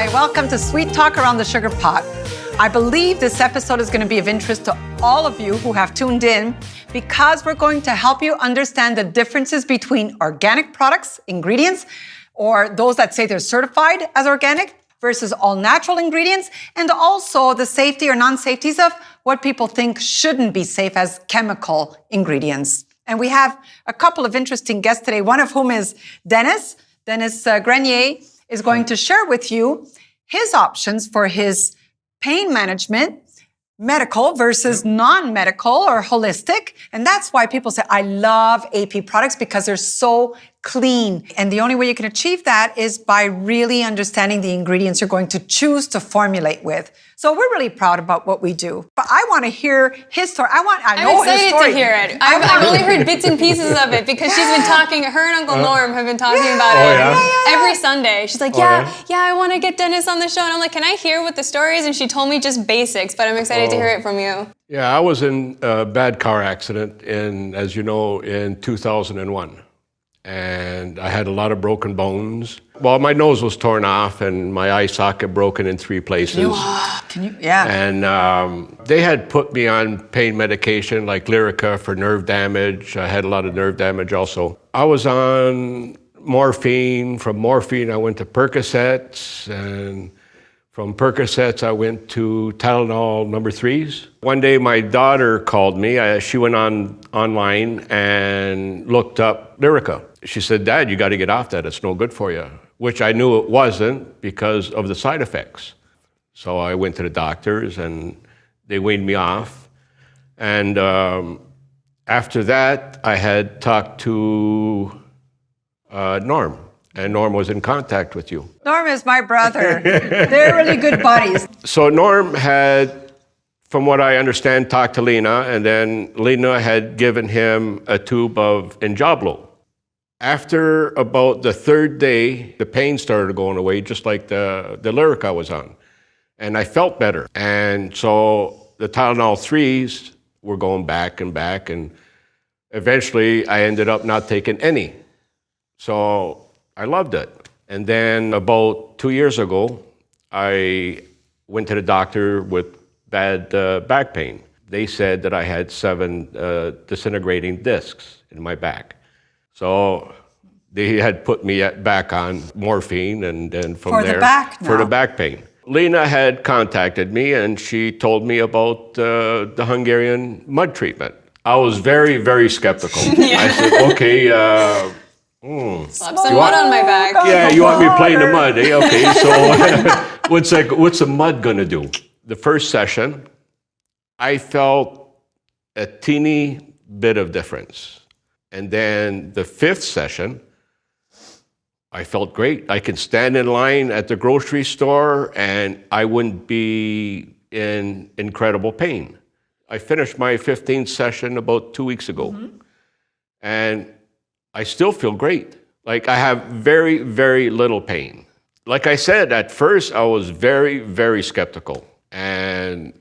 Hi, welcome to Sweet Talk Around the Sugar Pot. I believe this episode is going to be of interest to all of you who have tuned in because we're going to help you understand the differences between organic products, ingredients, or those that say they're certified as organic versus all natural ingredients, and also the safety or non-safeties of what people think shouldn't be safe as chemical ingredients. And we have a couple of interesting guests today, one of whom is Dennis. Dennis Grenier is going to share with you his options for his pain management, medical versus non-medical or holistic. And that's why people say, I love AP products because they're so clean. And the only way you can achieve that is by really understanding the ingredients you're going to choose to formulate with. So we're really proud about what we do. But I want to hear his story. I'm excited to hear it. I've only heard bits and pieces of it because she's been talking, her and Uncle Norm have been talking about it every Sunday. She's like, I want to get Dennis on the show. And I'm like, can I hear what the story is? And she told me just basics, but I'm excited to hear it from you. Yeah, I was in a bad car accident as you know, in 2001. And I had a lot of broken bones. Well, my nose was torn off and my eye socket broken in 3 places. And they had put me on pain medication like Lyrica for nerve damage. I had a lot of nerve damage also. I was on morphine. From morphine, I went to Percocets. And from Percocets, I went to Tylenol number 3s. One day, my daughter called me. She went online and looked up Lyrica. She said, Dad, you got to get off that. It's no good for you, which I knew it wasn't because of the side effects. So I went to the doctors and they weaned me off. And after that, I had talked to Norm. And Norm was in contact with you. Norm is my brother. They're really good buddies. So Norm had, from what I understand, talked to Lena, and then Lena had given him a tube of Enjablo. After about the 3rd day, the pain started going away, just like the Lyrica I was on. And I felt better. And so the Tylenol 3s were going back, and eventually I ended up not taking any. So I loved it. And then about 2 years ago, I went to the doctor with bad back pain. They said that I had 7 disintegrating discs in my back. So they had put me back on morphine, and then from there, for the back pain. Lena had contacted me and she told me about the Hungarian mud treatment. I was very, very skeptical. I said, okay, slap some mud on my back. Yeah, you want me playing the mud, eh? Okay, so what's the mud gonna do? The first session, I felt a teeny bit of difference. And then the 5th session, I felt great. I could stand in line at the grocery store and I wouldn't be in incredible pain. I finished my 15th session about 2 weeks ago. And I still feel great. Like I have very, very little pain. Like I said, at first I was very, very skeptical. And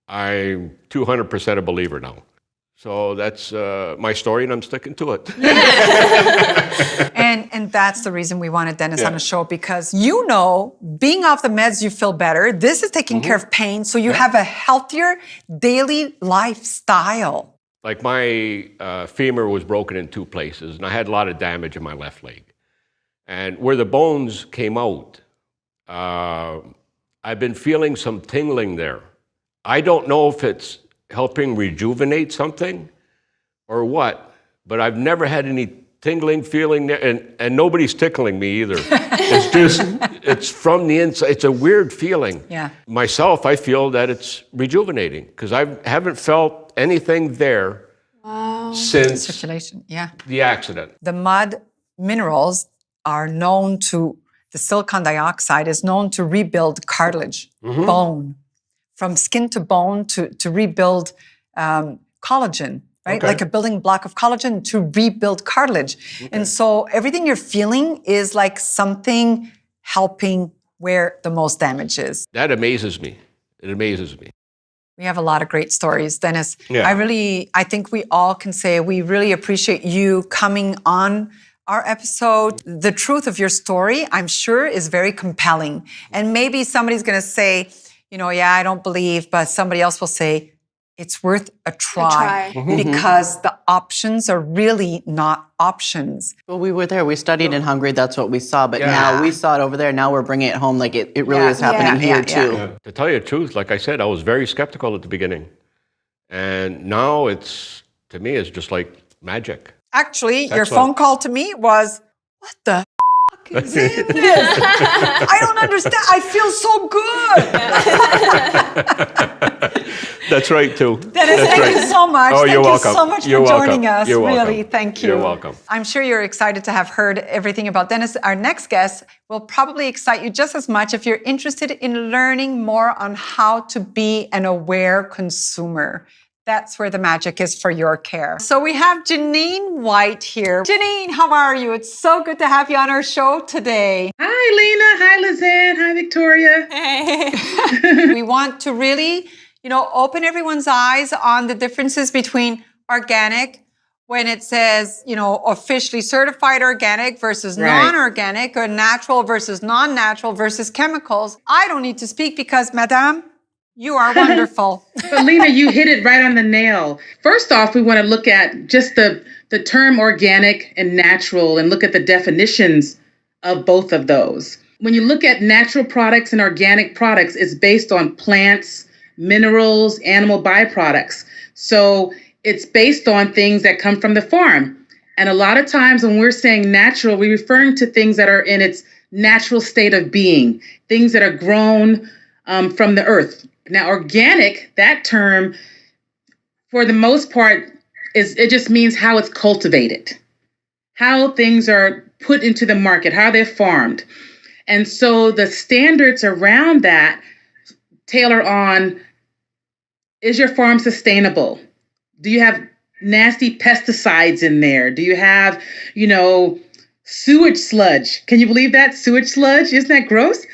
I'm 200% a believer now. So that's my story, and I'm sticking to it. And that's the reason we wanted Dennis on the show, because being off the meds, you feel better. This is taking care of pain, so you have a healthier daily lifestyle. Like my femur was broken in 2 places, and I had a lot of damage in my left leg. And where the bones came out, I've been feeling some tingling there. I don't know if it's helping rejuvenate something or what, but I've never had any tingling feeling there, and nobody's tickling me either. It's just, it's from the inside. It's a weird feeling. Yeah. Myself, I feel that it's rejuvenating because I haven't felt anything there since circulation. the accident. The mud minerals are known to, the silicon dioxide is known to rebuild cartilage, bone. From skin to bone to rebuild collagen, right? Like a building block of collagen to rebuild cartilage. And so everything you're feeling is like something helping where the most damage is. That amazes me. It amazes me. We have a lot of great stories, Dennis. I think we all can say we really appreciate you coming on Our episode, The Truth of Your Story, I'm sure is very compelling. And maybe somebody's going to say, yeah, I don't believe, but somebody else will say, it's worth a try. Because the options are really not options. Well, we were there. We studied in Hungary. That's what we saw. But now we saw it over there. Now we're bringing it home. Like it really is happening here too. Yeah. To tell you the truth, like I said, I was very skeptical at the beginning. And now to me, it's just like magic. Actually, your phone call to me was, what the is in this? I don't understand. I feel so good. That's right, too. Dennis, thank you so much. Oh, you're welcome. Thank you so much You're for welcome. joining us. You're welcome. Really, thank you. You're welcome. I'm sure you're excited to have heard everything about Dennis. Our next guest will probably excite you just as much if you're interested in learning more on how to be an aware consumer. That's where the magic is for your care. So we have Janine White here. Janine, how are you? It's so good to have you on our show today. Hi, Lena. Hi, Lizanne. Hi, Victoria. Hey. We want to really, open everyone's eyes on the differences between organic, when it says, officially certified organic versus non-organic, or natural versus non-natural versus chemicals. I don't need to speak because, Madame, you are wonderful. But Lena, you hit it right on the nail. First off, we want to look at just the term organic and natural and look at the definitions of both of those. When you look at natural products and organic products, it's based on plants, minerals, animal byproducts. So it's based on things that come from the farm. And a lot of times when we're saying natural, we're referring to things that are in its natural state of being, things that are grown from the earth. Now, organic, that term, for the most part, it just means how it's cultivated, how things are put into the market, how they're farmed. And so the standards around that tailor on, is your farm sustainable? Do you have nasty pesticides in there? Do you have, sewage sludge? Can you believe that? Sewage sludge? Isn't that gross?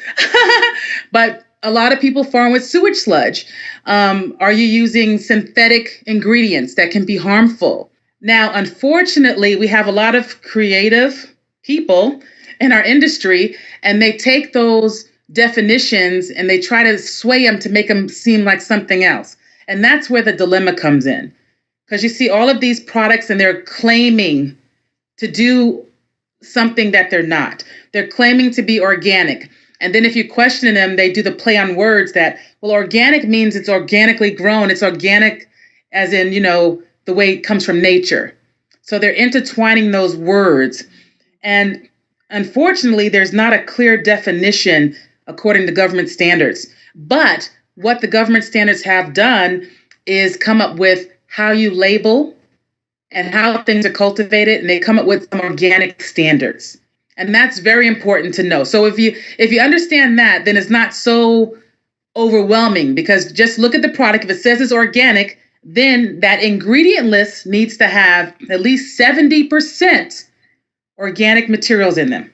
But a lot of people farm with sewage sludge. Are you using synthetic ingredients that can be harmful? Now, unfortunately, we have a lot of creative people in our industry, and they take those definitions and they try to sway them to make them seem like something else. And that's where the dilemma comes in. Because you see all of these products and they're claiming to do something that they're not. They're claiming to be organic. And then if you question them, they do the play on words that, well, organic means it's organically grown. It's organic as in, the way it comes from nature. So they're intertwining those words. And unfortunately, there's not a clear definition according to government standards. But what the government standards have done is come up with how you label and how things are cultivated, and they come up with some organic standards. And that's very important to know. So if you understand that, then it's not so overwhelming, because just look at the product. If it says it's organic, then that ingredient list needs to have at least 70% organic materials in them.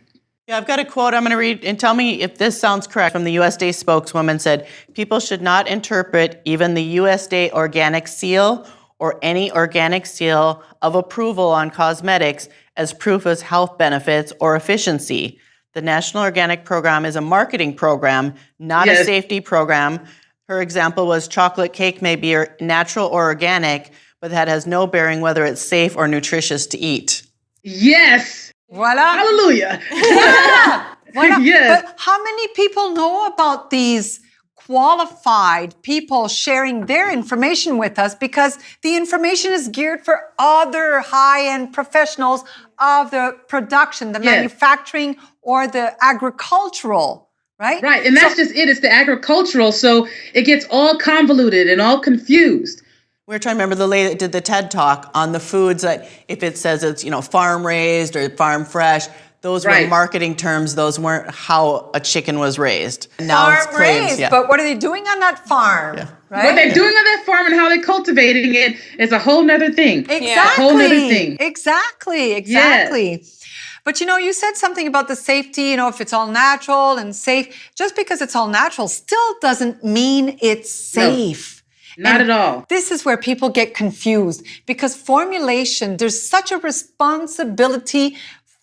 Yeah, I've got a quote I'm going to read, and tell me if this sounds correct. From the USDA spokeswoman said, people should not interpret even the USDA organic seal or any organic seal of approval on cosmetics as proof of health benefits or efficiency. The National Organic Program is a marketing program, not a safety program. Her example was chocolate cake may be natural or organic, but that has no bearing whether it's safe or nutritious to eat. Yes. Voila. Hallelujah. Yeah. Voila. Yes. But how many people know about these qualified people sharing their information with us? Because the information is geared for other high-end professionals of the production, the manufacturing, or the agricultural, right? Right, and that's just it. It's the agricultural, so it gets all convoluted and all confused. We're trying to remember the lady that did the TED Talk on the foods that if it says it's, farm raised or farm fresh, those were marketing terms. Those weren't how a chicken was raised. Now Farm raised, but what are they doing on that farm? Yeah. Right? What they're doing on that farm and How they're cultivating it is a whole nother thing. Exactly. A whole nother thing. Exactly. Yes. But you said something about the safety, if it's all natural and safe. Just because it's all natural still doesn't mean it's safe. No, not at all. This is where people get confused, because formulation, there's such a responsibility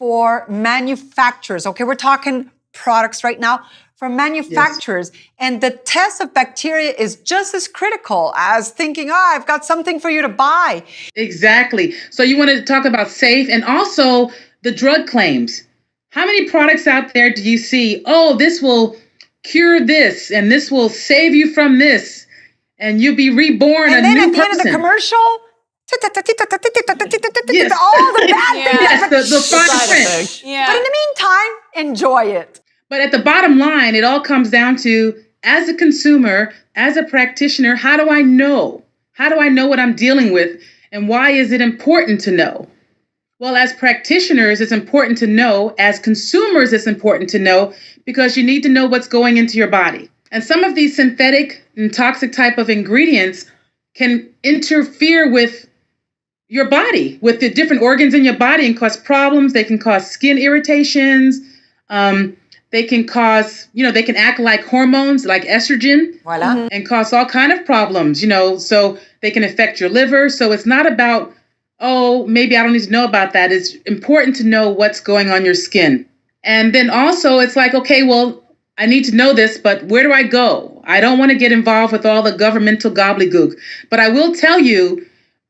for manufacturers. Okay, we're talking products right now for manufacturers. Yes. And the test of bacteria is just as critical as thinking, I've got something for you to buy. Exactly. So you wanted to talk about safe and also the drug claims. How many products out there do you see, this will cure this and this will save you from this and you'll be reborn a new person? And then at the end of the commercial, yes. all the bad things. Yes, the fine print. Yeah. But in the meantime, enjoy it. But at the bottom line, it all comes down to, as a consumer, as a practitioner, how do I know? How do I know what I'm dealing with? And why is it important to know? Well, as practitioners, it's important to know. As consumers, it's important to know because you need to know what's going into your body. And some of these synthetic and toxic type of ingredients can interfere with your body, with the different organs in your body and cause problems. They can cause skin irritations. They can cause, they can act like hormones, like estrogen, Voila. And cause all kind of problems, so they can affect your liver. So it's not about, maybe I don't need to know about that. It's important to know what's going on your skin. And then also it's like, okay, well, I need to know this, but where do I go? I don't want to get involved with all the governmental gobbledygook. But I will tell you,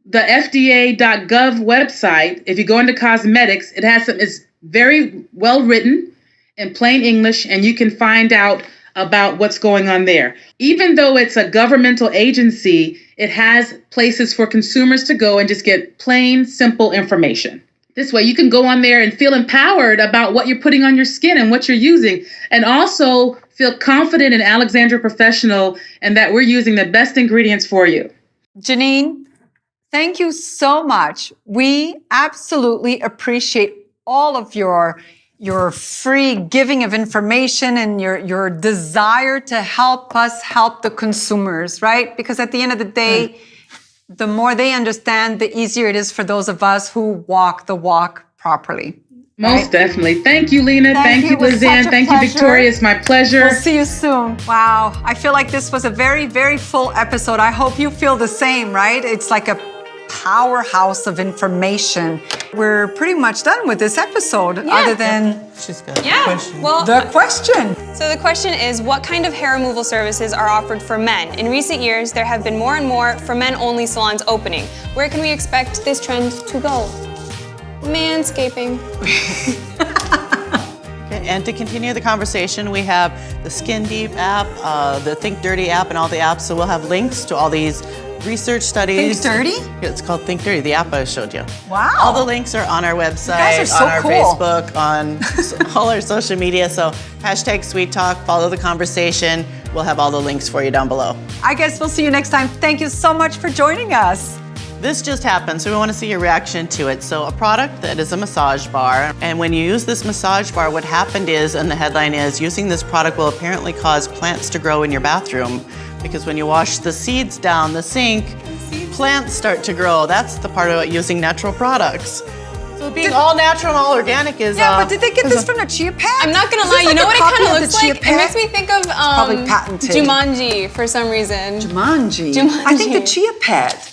the FDA.gov website, if you go into cosmetics, it's very well written in plain English, and you can find out about what's going on there. Even though it's a governmental agency, it has places for consumers to go and just get plain, simple information. This way you can go on there and feel empowered about what you're putting on your skin and what you're using, and also feel confident in Alexandria Professional and that we're using the best ingredients for you. Janine, thank you so much. We absolutely appreciate all of your free giving of information and your desire to help us help the consumers, right? Because at the end of the day, the more they understand, the easier it is for those of us who walk the walk properly. Most definitely. Thank you, Lena. Thank you, Lizanne. Thank you, Victoria. It's my pleasure. We'll see you soon. Wow. I feel like this was a very, very full episode. I hope you feel the same, right? It's like a powerhouse of information. We're pretty much done with this episode, other than She's got a question. Well, the question. So the question is, what kind of hair removal services are offered for men? In recent years, there have been more and more for men-only salons opening. Where can we expect this trend to go? Manscaping. Okay, and to continue the conversation, we have the Skin Deep app, the Think Dirty app, and all the apps. So we'll have links to all these research studies. Think Dirty? It's called Think Dirty, the app I showed you. Wow. All the links are on our website, You guys are so on our cool. Facebook, on all our social media. So hashtag Sweet Talk, follow the conversation. We'll have all the links for you down below. I guess we'll see you next time. Thank you so much for joining us. This just happened, so we want to see your reaction to it. So a product that is a massage bar, and when you use this massage bar, what happened is, and the headline is, using this product will apparently cause plants to grow in your bathroom, because when you wash the seeds down the sink, plants start to grow. That's the part about using natural products. So being all natural and all organic is... Yeah, but did they get this from the chia pet? I'm not gonna Is lie, this you know like what a it kind copy of of looks the chia like? pet? It makes me think of probably patented. Jumanji for some reason. Jumanji. Jumanji. I think the chia pet.